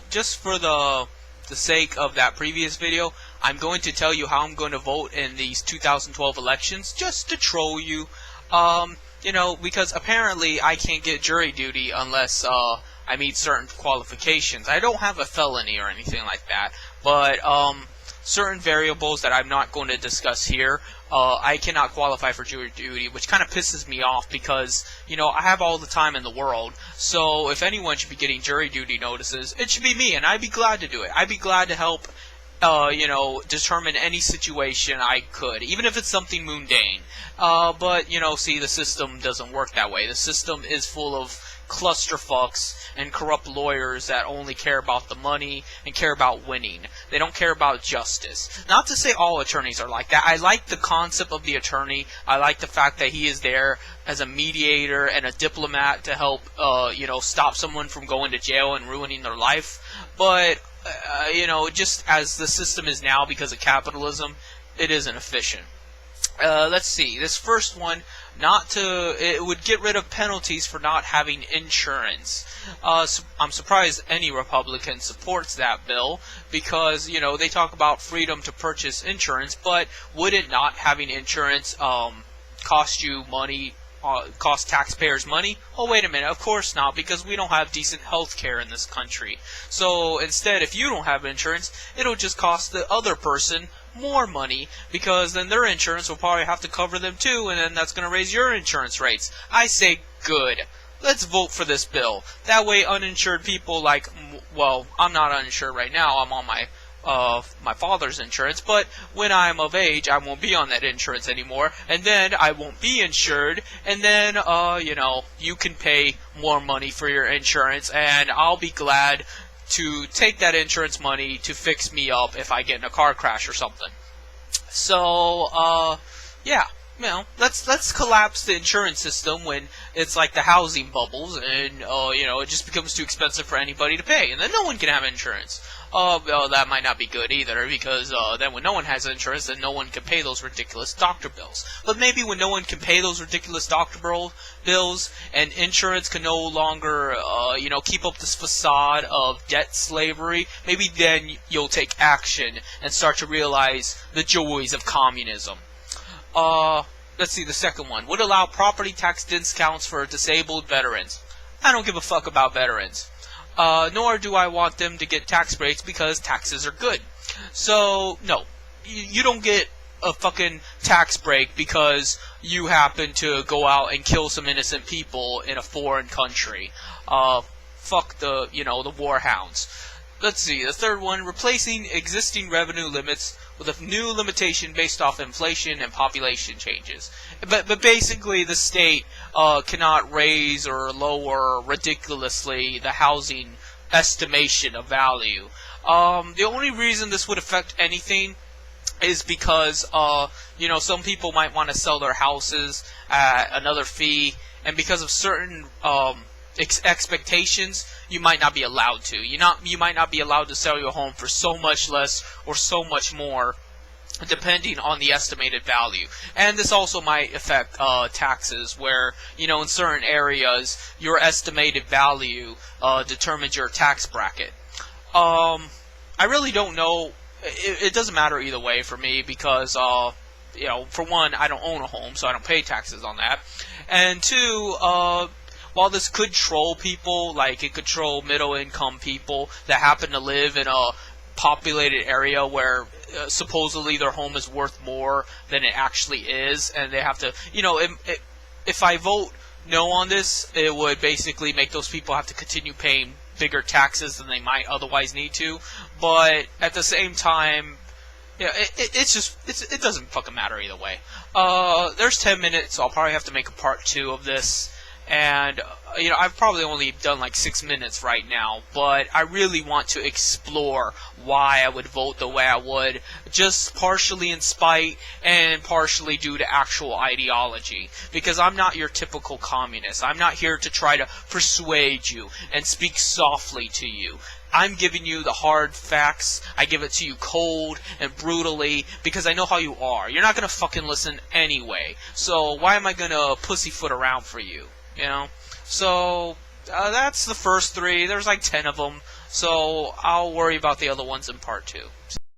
just for the sake of that previous video, I'm going to tell you how I'm going to vote in these 2012 elections, just to troll you. Because apparently I can't get jury duty unless I meet certain qualifications. I don't have a felony or anything like that, but certain variables that I'm not going to discuss here, I cannot qualify for jury duty, which kind of pisses me off because, I have all the time in the world. So if anyone should be getting jury duty notices, it should be me, and I'd be glad to do it. I'd be glad to help, determine any situation I could, even if it's something mundane. But, see, the system doesn't work that way. The system is full of clusterfucks and corrupt lawyers that only care about the money and care about winning. They don't care about justice. Not to say all attorneys are like that. I like the concept of the attorney. I like the fact that he is there as a mediator and a diplomat to help, stop someone from going to jail and ruining their life. But, just as the system is now because of capitalism, it isn't efficient. Let's see. This first one, it would get rid of penalties for not having insurance. I'm surprised any Republican supports that bill because, they talk about freedom to purchase insurance, but wouldn't not having insurance cost you money, cost taxpayers money? Oh, wait a minute, of course not, because we don't have decent health care in this country. So instead, if you don't have insurance, it'll just cost the other person more money, because then their insurance will probably have to cover them too, and then that's going to raise your insurance rates. I say good. Let's vote for this bill. That way uninsured people I'm not uninsured right now, I'm on my father's insurance, but when I'm of age, I won't be on that insurance anymore, and then I won't be insured, and then, you can pay more money for your insurance, and I'll be glad to take that insurance money to fix me up if I get in a car crash or something. So, let's collapse the insurance system when it's like the housing bubbles and, it just becomes too expensive for anybody to pay, and then no one can have insurance. Well, that might not be good either, because then when no one has insurance, then no one can pay those ridiculous doctor bills. But maybe when no one can pay those ridiculous doctor bills, and insurance can no longer, keep up this facade of debt slavery, maybe then you'll take action and start to realize the joys of communism. Let's see, the second one. Would allow property tax discounts for disabled veterans. I don't give a fuck about veterans. Nor do I want them to get tax breaks because taxes are good. So, no. You don't get a fucking tax break because you happen to go out and kill some innocent people in a foreign country. Fuck the war hounds. Let's see, the third one, replacing existing revenue limits with a new limitation based off inflation and population changes. But basically, the state cannot raise or lower ridiculously the housing estimation of value. The only reason this would affect anything is because, some people might want to sell their houses at another fee, and because of certain expectations, you might not be allowed to. You might not be allowed to sell your home for so much less or so much more, depending on the estimated value. And this also might affect taxes, where, in certain areas, your estimated value determines your tax bracket. I really don't know. It doesn't matter either way for me, because, for one, I don't own a home, so I don't pay taxes on that. And two, while this could troll people, like it could troll middle-income people that happen to live in a populated area where supposedly their home is worth more than it actually is, and they have to, if I vote no on this, it would basically make those people have to continue paying bigger taxes than they might otherwise need to. But at the same time, it doesn't fucking matter either way. There's 10 minutes, so I'll probably have to make a part 2 of this. And, I've probably only done like 6 minutes right now, but I really want to explore why I would vote the way I would, just partially in spite and partially due to actual ideology. Because I'm not your typical communist. I'm not here to try to persuade you and speak softly to you. I'm giving you the hard facts. I give it to you cold and brutally because I know how you are. You're not going to fucking listen anyway. So why am I going to pussyfoot around for you? So, That's the first three. There's like 10 of them, so I'll worry about the other ones in part 2.